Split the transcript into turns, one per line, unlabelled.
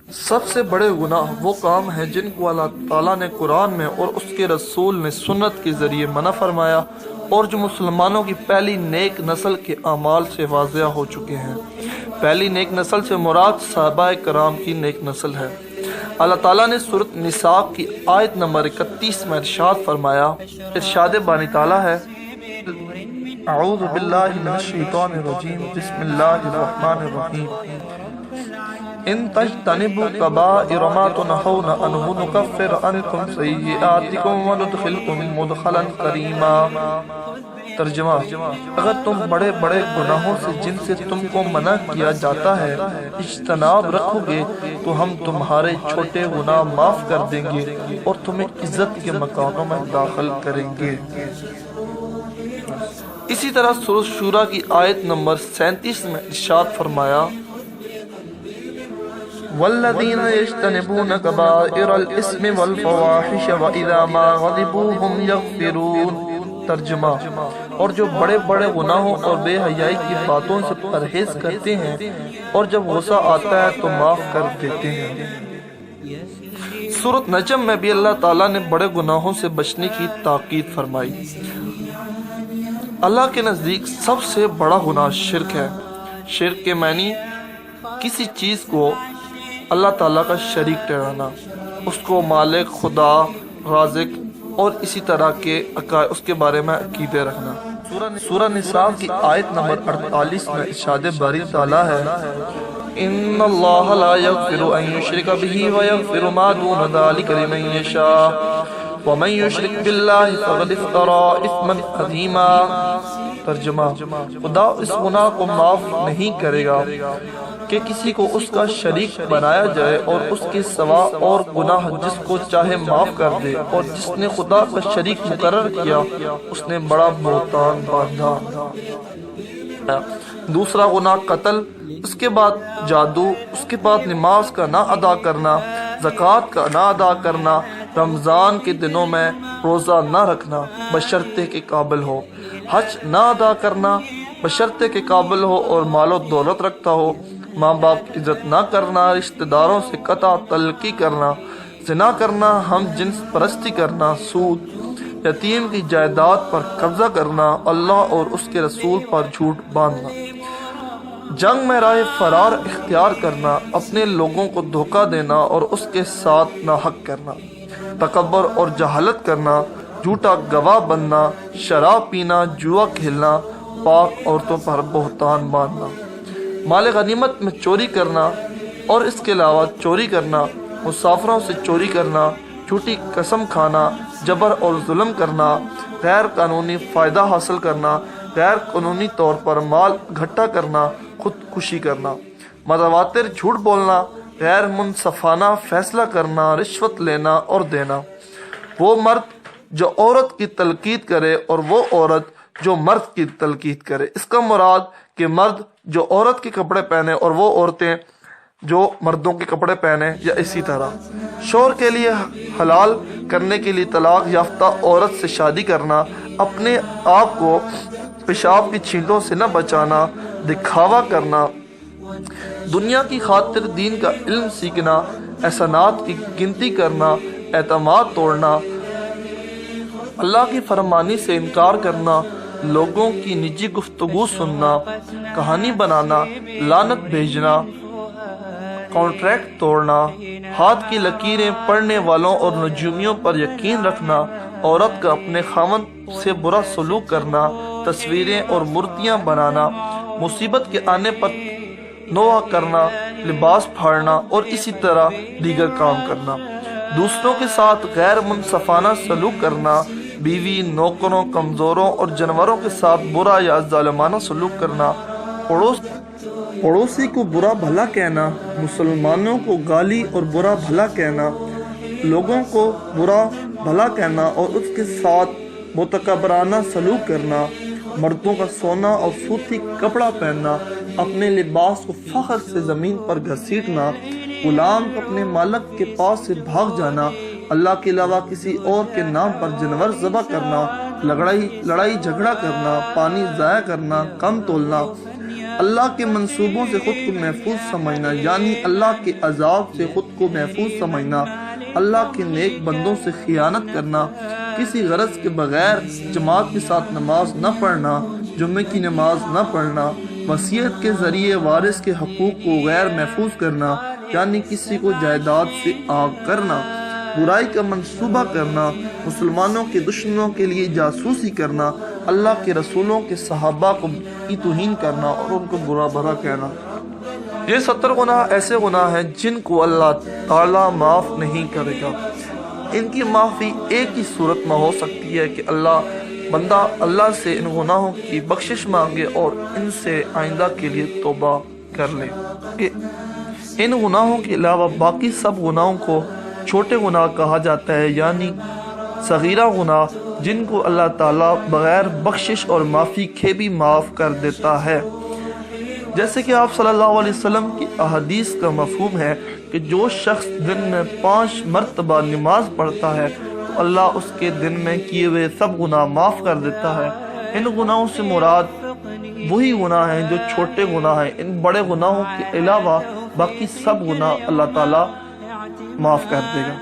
سب سے بڑے گناہ وہ کام ہیں جن کو اللہ تعالیٰ نے قرآن میں اور اس کے رسول نے سنت کے ذریعے منع فرمایا، اور جو مسلمانوں کی پہلی نیک نسل کے اعمال سے واضح ہو چکے ہیں۔ پہلی نیک نسل سے مراد صحابہ کرام کی نیک نسل ہے۔ اللہ تعالیٰ نے سورۃ نساء کی آیت نمبر 31 میں ارشاد فرمایا، ارشاد بانی تعالیٰ ہے، اعوذ باللہ من الشیطان الرجیم، بسم اللہ الرحمن الرحیم، ان تجتنبوا کبائر ما تنہون عنہ نکفر عنکم سیئاتکم وندخلکم مدخلا کریما۔ ترجمہ: اگر تم بڑے بڑے گناہوں سے جن سے تم کو منع کیا جاتا ہے اجتناب رکھو گے تو ہم تمہارے چھوٹے گناہ معاف کر دیں گے اور تمہیں عزت کے مکانوں میں داخل کریں گے۔ اسی طرح سورۃ شورى کی آیت نمبر 37 میں ارشاد فرمایا، والذین یجتنبون کبائر الاسم والفواحش واذا ما غضبوا هم یغفرون۔ ترجمہ: اور جو بڑے بڑے گناہوں اور بے حیائی کی باتوں سے پرہیز کرتے ہیں اور جب غصہ آتا ہے تو معاف کر دیتے ہیں۔ سورۃ نجم میں بھی اللہ تعالیٰ نے بڑے گناہوں سے بچنے کی تاکید فرمائی۔ اللہ کے نزدیک سب سے بڑا گناہ شرک ہے۔ شرک کے معنی کسی چیز کو اللہ تعالیٰ کا شریک ٹھہرانا، اس کو مالک، خدا، رازق اور اسی طرح کے اس کے بارے میں عقیدے رکھنا۔ سورہ نساء کی آیت نمبر 48 میں ارشاد باری تعالیٰ ہے، ان اللہ لا یغفر ان یشرک بہ ویغفر ما دون ذلک لمن یشاء ومن یشرک باللہ فقد افتری اثما عظیما۔ ترجمہ: خدا اس گناہ کو معاف نہیں کرے گا کہ کسی کو اس کا شریک بنایا جائے اور اس کے سوا اور گناہ جس کو چاہے معاف کر دے، اور جس نے خدا کا شریک مقرر کیا اس نے بڑا بہتان باندھا۔ دوسرا گناہ قتل، اس کے بعد جادو، اس کے بعد نماز کا نہ ادا کرنا، زکوٰۃ کا نہ ادا کرنا، رمضان کے دنوں میں روزہ نہ رکھنا بشرطے کے قابل ہو، حج نہ ادا کرنا بشرطے کے قابل ہو اور مال و دولت رکھتا ہو، ماں باپ کی عزت نہ کرنا، رشتہ داروں سے قطع تعلقی کرنا، زنا کرنا، ہم جنس پرستی کرنا، سود، یتیم کی جائیداد پر قبضہ کرنا، اللہ اور اس کے رسول پر جھوٹ باندھنا، جنگ میں راہ فرار اختیار کرنا، اپنے لوگوں کو دھوکہ دینا اور اس کے ساتھ ناحق کرنا، تکبر اور جہالت کرنا، جھوٹا گواہ بننا، شراب پینا، جوا کھیلنا، پاک عورتوں پر بہتان باندھنا، مال غنیمت میں چوری کرنا اور اس کے علاوہ چوری کرنا، مسافروں سے چوری کرنا، جھوٹی قسم کھانا، جبر اور ظلم کرنا، غیر قانونی فائدہ حاصل کرنا، غیر قانونی طور پر مال اکٹھا کرنا، خودکشی کرنا، متواتر جھوٹ بولنا، غیر منصفانہ فیصلہ کرنا، رشوت لینا اور دینا، وہ مرد جو عورت کی تنقید کرے اور وہ عورت جو مرد کی تنقید کرے۔ اس کا مراد کہ مرد جو عورت کے کپڑے پہنے اور وہ عورتیں جو مردوں کے کپڑے پہنے، یا اسی طرح شوہر کے لیے حلال کرنے کے لیے طلاق یافتہ عورت سے شادی کرنا، اپنے آپ کو پیشاب کی چھینٹوں سے نہ بچانا، دکھاوا کرنا، دنیا کی خاطر دین کا علم سیکھنا، احسانات کی گنتی کرنا، اعتماد توڑنا، اللہ کی فرمانی سے انکار کرنا، لوگوں کی نجی گفتگو سننا، کہانی بنانا، لعنت بھیجنا، کانٹریکٹ توڑنا، ہاتھ کی لکیریں پڑھنے والوں اور نجومیوں پر یقین رکھنا، عورت کا اپنے خاوند سے برا سلوک کرنا، تصویریں اور مورتیاں بنانا، مصیبت کے آنے پر نوحہ کرنا، لباس پھاڑنا اور اسی طرح دیگر کام کرنا، دوسروں کے ساتھ غیر منصفانہ سلوک کرنا، بیوی، نوکروں، کمزوروں اور جانوروں کے ساتھ برا یا ظالمانہ سلوک کرنا، پڑوسی کو برا بھلا کہنا، مسلمانوں کو گالی اور برا بھلا کہنا، لوگوں کو برا بھلا کہنا اور اس کے ساتھ متکبرانہ سلوک کرنا، مردوں کا سونا اور سوتی کپڑا پہننا، اپنے لباس کو فخر سے زمین پر گھسیٹنا، غلام کو اپنے مالک کے پاس سے بھاگ جانا، اللہ کے علاوہ کسی اور کے نام پر جانور ذبح کرنا، لڑائی جھگڑا کرنا، پانی ضائع کرنا، کم تولنا، اللہ کے منصوبوں سے خود کو محفوظ سمجھنا یعنی اللہ کے عذاب سے خود کو محفوظ سمجھنا، اللہ کے نیک بندوں سے خیانت کرنا، کسی غرض کے بغیر جماعت کے ساتھ نماز نہ پڑھنا، جمعے کی نماز نہ پڑھنا، وصیت کے ذریعے وارث کے حقوق کو غیر محفوظ کرنا یعنی کسی کو جائیداد سے آگ کرنا، برائی کا منصوبہ کرنا، مسلمانوں کے دشمنوں کے لیے جاسوسی کرنا، اللہ کے رسولوں کے صحابہ کی توہین کرنا اور ان کو برا بھلا کہنا۔ یہ 70 گناہ ایسے گناہ ہیں جن کو اللہ تعالیٰ معاف نہیں کرے گا۔ ان کی معافی ایک ہی صورت میں ہو سکتی ہے کہ بندہ اللہ سے ان گناہوں کی بخشش مانگے اور ان سے آئندہ کے لیے توبہ کر لے۔ ان گناہوں کے علاوہ باقی سب گناہوں کو چھوٹے گناہ کہا جاتا ہے یعنی صغیرہ گناہ جن کو اللہ تعالیٰ بغیر بخشش اور معافی کے بھی معاف کر دیتا ہے۔ جیسے کہ آپ صلی اللہ علیہ وسلم کی احادیث کا مفہوم ہے کہ جو شخص دن میں 5 مرتبہ نماز پڑھتا ہے تو اللہ اس کے دن میں کیے ہوئے سب گناہ معاف کر دیتا ہے۔ ان گناہوں سے مراد وہی گناہ ہیں جو چھوٹے گناہ ہیں۔ ان بڑے گناہوں کے علاوہ باقی سب گناہ اللہ تعالیٰ معاف کر دے گا۔